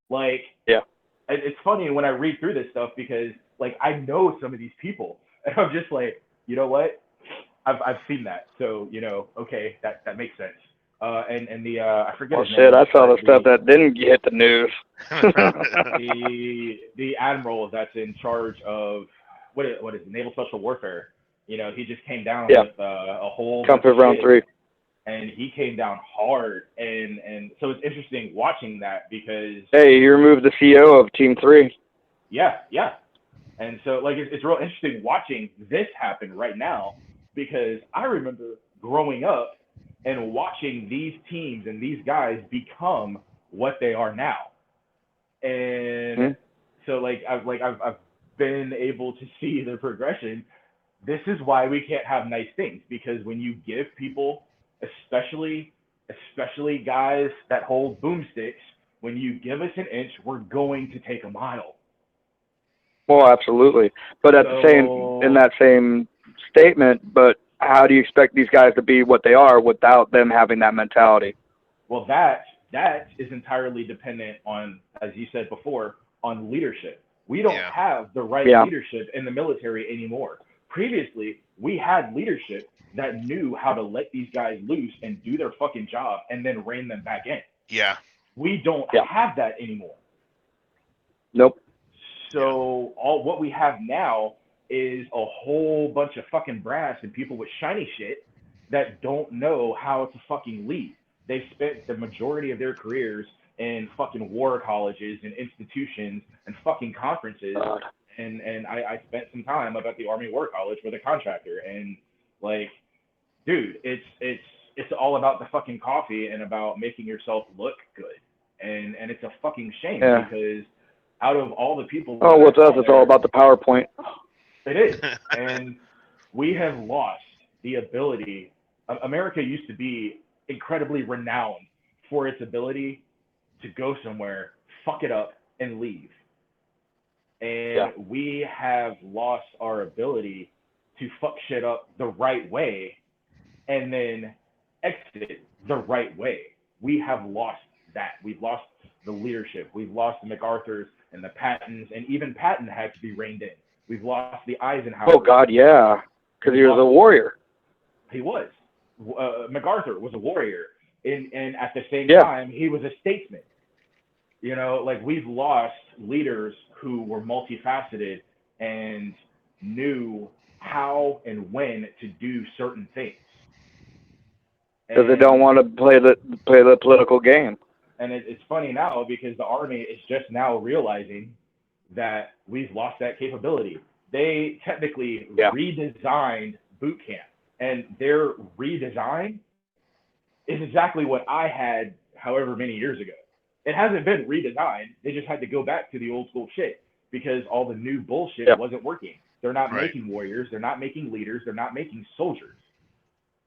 Like, yeah, it's funny when I read through this stuff because like I know some of these people, and I'm just like, you know what? I've seen that, so okay, that makes sense. And the I forget. Oh shit! I saw the stuff that didn't get the news. the admiral that's in charge of what is it, Naval Special Warfare? He just came down with a whole Comfort Round 3, and he came down hard, and so it's interesting watching that because he removed the CEO of Team 3. Yeah, and so like it's real interesting watching this happen right now because I remember growing up and watching these teams and these guys become what they are now. And so I've been able to see the progression. This is why we can't have nice things, because when you give people, especially guys that hold boomsticks, when you give us an inch, we're going to take a mile. Well, absolutely. But in that same statement, but how do you expect these guys to be what they are without them having that mentality? Well, that is entirely dependent on, as you said before, on leadership. We don't have the right leadership in the military anymore. Previously, we had leadership that knew how to let these guys loose and do their fucking job and then rein them back in. Yeah. We don't have that anymore. Nope. So what we have now is a whole bunch of fucking brass and people with shiny shit that don't know how to fucking lead. They spent the majority of their careers in fucking war colleges and institutions and fucking conferences. And I spent some time up at the Army War College with a contractor, and like, dude, it's all about the fucking coffee and about making yourself look good. And it's a fucking shame because out of all the people, with us, it's all about the PowerPoint. It is. And we have lost the ability. America used to be incredibly renowned for its ability to go somewhere, fuck it up, and leave. And we have lost our ability to fuck shit up the right way and then exit the right way. We have lost that. We've lost the leadership. We've lost the MacArthurs and the Pattons, and even Patton had to be reined in. We've lost the Eisenhower. Oh, God, yeah, because he was a warrior. He was. MacArthur was a warrior, and at the same time, he was a statesman. You know, like, we've lost leaders who were multifaceted and knew how and when to do certain things. Because they don't want to play the political game. And it's funny now because the Army is just now realizing that we've lost that capability. They technically redesigned boot camp, and their redesign is exactly what I had however many years ago. It hasn't been redesigned. They just had to go back to the old school shit because all the new bullshit wasn't working. They're not making warriors. They're not making leaders. They're not making soldiers.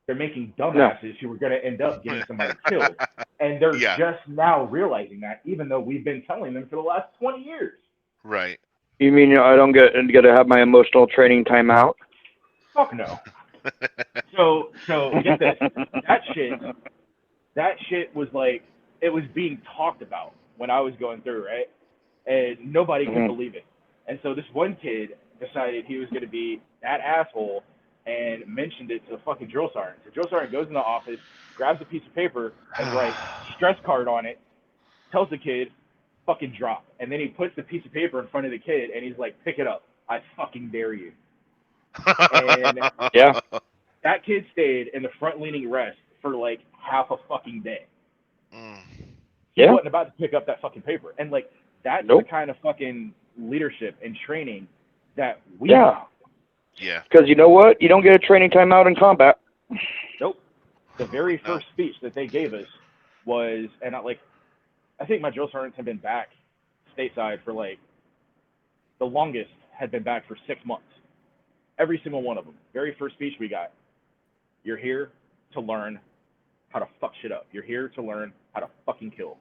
They're making dumbasses who are going to end up getting somebody killed. And they're just now realizing that, even though we've been telling them for the last 20 years. Right. You mean I don't get to have my emotional training time out? Fuck no. So get this. That shit was like, it was being talked about when I was going through, right? And nobody could believe it. And so this one kid decided he was going to be that asshole and mentioned it to the fucking drill sergeant. So drill sergeant goes in the office, grabs a piece of paper and writes stress card on it, tells the kid, fucking drop. And then he puts the piece of paper in front of the kid and he's like, pick it up. I fucking dare you. And that kid stayed in the front leaning rest for like half a fucking day. He wasn't about to pick up that fucking paper. And like, that's the kind of fucking leadership and training that we need. Yeah. Because you know what? You don't get a training time out in combat. Nope. The very first speech that they gave us was, and I think my drill sergeants have been back stateside for like, the longest had been back for 6 months. Every single one of them. Very first speech we got. You're here to learn how to fuck shit up. You're here to learn how to fucking kill.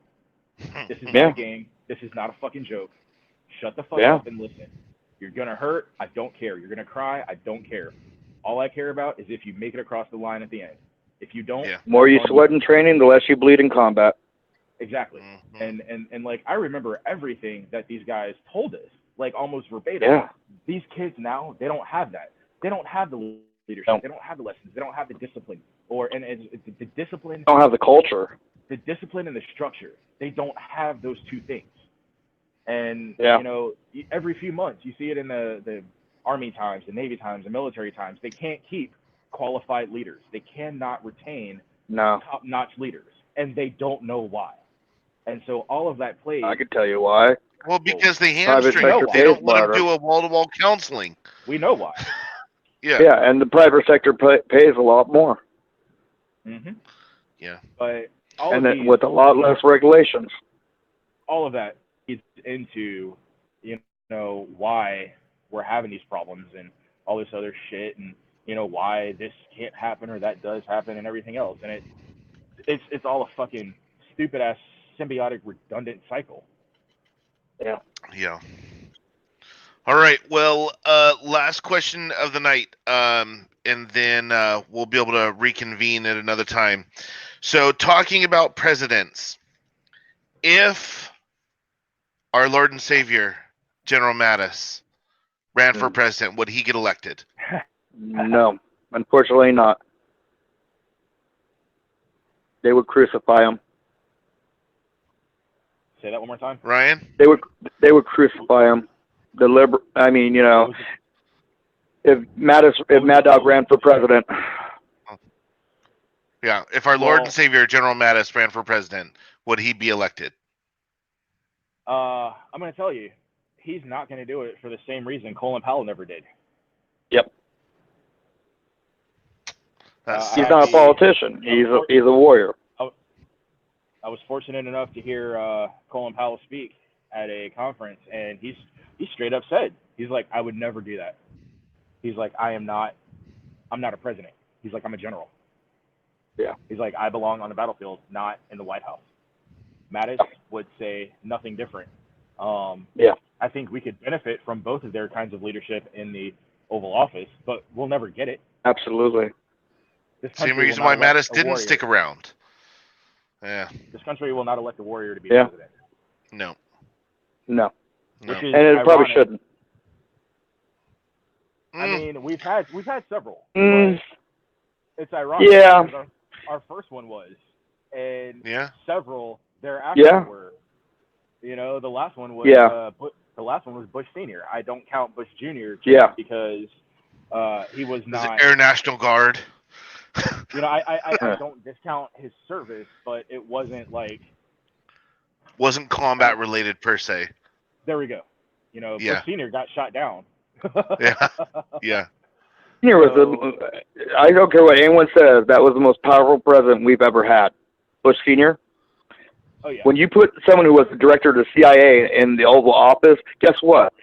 This is not a game. This is not a fucking joke. Shut the fuck up and listen. You're going to hurt. I don't care. You're going to cry. I don't care. All I care about is if you make it across the line at the end. If you don't, more you sweat in training, the less you bleed in combat. Exactly. And like, I remember everything that these guys told us, like almost verbatim. These kids now, they don't have that. They don't have the leadership. They don't have the lessons. They don't have the discipline. The discipline. They don't have the culture. The discipline and the structure. They don't have those two things. And, you know, every few months, you see it in the Army times, the Navy times, the military times. They can't keep qualified leaders. They cannot retain top-notch leaders. And they don't know why. And so all of that plays. I can tell you why. Well, because they hamstring them. They don't let them do a wall-to-wall counseling. We know why. Yeah, and the private sector pays a lot more. Yeah. But all And of then these, with a lot less regulations. all of that feeds into, why we're having these problems and all this other shit, and why this can't happen or that does happen and everything else. And it's all a fucking stupid ass symbiotic redundant cycle. Yeah. Yeah. All right. Well, last question of the night, and then we'll be able to reconvene at another time. So, talking about presidents, if our Lord and Savior General Mattis ran for president, would he get elected? No, unfortunately not. They would crucify him. Say that one more time. Ryan? They would crucify him. If Mad Dog ran for president, Yeah. If our Lord and Savior General Mattis ran for president, would he be elected? I'm going to tell you, he's not going to do it for the same reason Colin Powell never did. Yep. He's I not a actually- politician. He's a warrior. I was fortunate enough to hear Colin Powell speak at a conference, and he straight up said, he's like, I would never do that. He's like, I'm not a president. He's like, I'm a general. Yeah. He's like, I belong on the battlefield, not in the White House. Mattis would say nothing different. Yeah. I think we could benefit from both of their kinds of leadership in the Oval Office, but we'll never get it. Absolutely. This Same country reason will why not elect Mattis a didn't warrior. stick around. Yeah. This country will not elect a warrior to be Yeah. president. No. No. No. Which is And it probably ironic. shouldn't. I mean, we've had several. Mm. But it's ironic. Yeah. Because our first one was, and Yeah. several thereafter Yeah. were. The last one was. Yeah. The last one was Bush Senior. I don't count Bush Junior. Yeah. Because he was Was not. it Air National Guard? I don't discount his service, but it wasn't like. Wasn't combat related per se. There we go. Yeah. Bush Senior got shot down. Yeah. Yeah. Senior was I don't care what anyone says, that was the most powerful president we've ever had. Bush Senior. Oh yeah. When you put someone who was the director of the CIA in the Oval Office, guess what?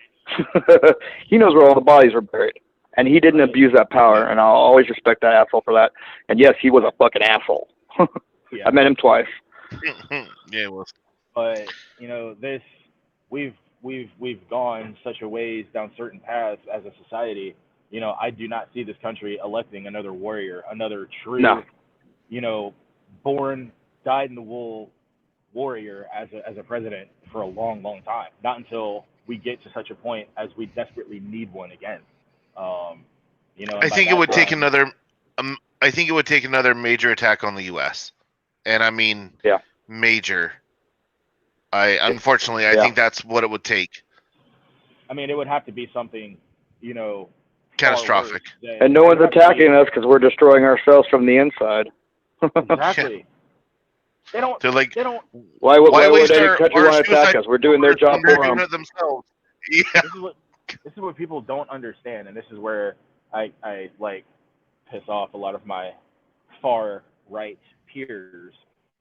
He knows where all the bodies are buried. And he didn't abuse that power, and I'll always respect that asshole for that. And yes, he was a fucking asshole. Yeah. I met him twice. Yeah, it was. But this we've gone such a ways down certain paths as a society. I do not see this country electing another warrior, another true, born, dyed in the wool warrior as a president for a long, long time. Not until we get to such a point as we desperately need one again. I think it would take another. I think it would take another major attack on the U.S. And I mean, major. Unfortunately, I think that's what it would take. I mean, it would have to be something, catastrophic. And no one's attacking us because we're destroying ourselves from the inside. Exactly. They don't. Why would waste any our country want to attack us? We're doing their job for them. Themselves. Yeah. This is what people don't understand, and this is where I piss off a lot of my far right peers.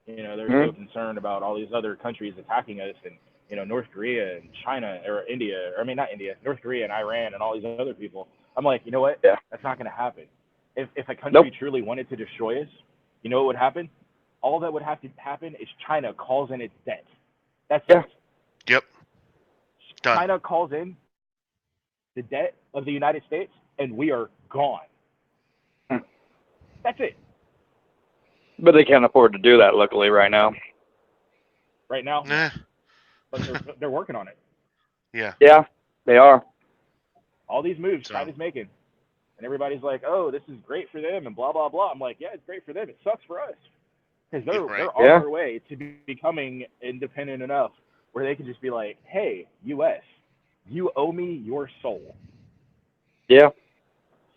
They're so concerned about all these other countries attacking us, and North Korea and China or India, or I mean not India, North Korea and Iran and all these other people. I'm like, you know what? Yeah. That's not going to happen. If a country truly wanted to destroy us, you know what would happen? All that would have to happen is China calls in its debt. That's it. Yep. Done. China calls in the debt of the United States, and we are gone. That's it. But they can't afford to do that, luckily, right now. Right now? Nah. But they're working on it. Yeah. Yeah, they are. All these moves China's making. And everybody's like, oh, this is great for them and blah, blah, blah. I'm like, yeah, it's great for them. It sucks for us. Because they're on their way to becoming independent enough where they can just be like, hey, U.S., you owe me your soul. Yeah.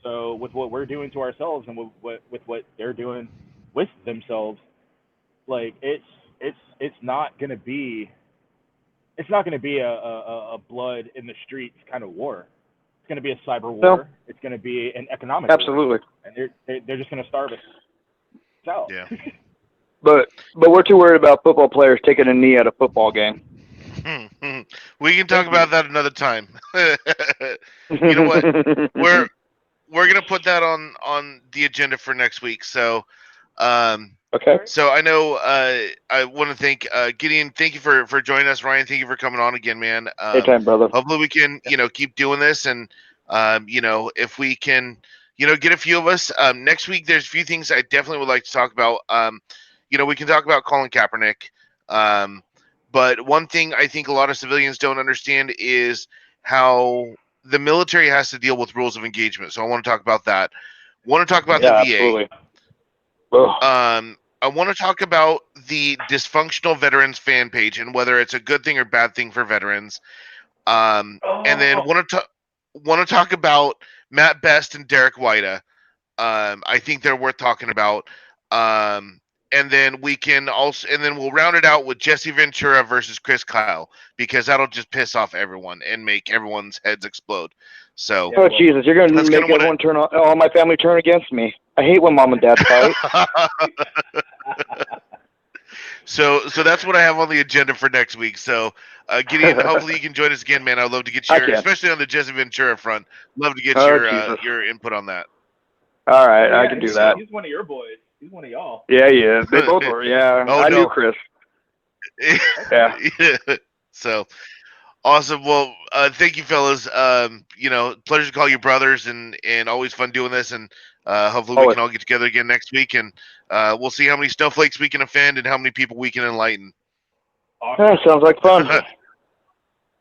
So with what we're doing to ourselves and with what they're doing with themselves, like it's not gonna be a blood in the streets kind of war. It's gonna be a cyber war. No. It's gonna be an economic Absolutely. war. And they're just gonna starve us out. Yeah. But we're too worried about football players taking a knee at a football game. We can talk about that another time. You know what? We're gonna put that on the agenda for next week. So, Okay. so I know I want to thank Gideon. Thank you for joining us, Ryan. Thank you for coming on again, man. Anytime, brother. Hopefully we can keep doing this, and if we can get a few of us next week. There's a few things I definitely would like to talk about. We can talk about Colin Kaepernick. But one thing I think a lot of civilians don't understand is how the military has to deal with rules of engagement. So I want to talk about that. Want to talk about the VA. Absolutely. Ugh. I want to talk about the dysfunctional veterans fan page and whether it's a good thing or bad thing for veterans. And then want to talk about Matt Best and Derek Whita. I think they're worth talking about. And then we'll round it out with Jesse Ventura versus Chris Kyle, because that'll just piss off everyone and make everyone's heads explode. So, Oh Jesus, you're gonna make everyone all my family turn against me. I hate when mom and dad fight. So that's what I have on the agenda for next week. So, Gideon, hopefully you can join us again, man. I'd love to get especially on the Jesse Ventura front. Love to get your input on that. All right, I can do that. He's one of your boys. He's one of y'all. Yeah, they both were. Yeah, I knew Chris. Yeah. So awesome. Well, thank you, fellas. Pleasure to call you brothers, and always fun doing this. And hopefully we can all get together again next week, and we'll see how many snowflakes we can offend and how many people we can enlighten. Awesome. Yeah, sounds like fun.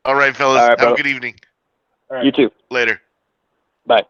All right, fellas. All right, have a good evening. All right. You too. Later. Bye.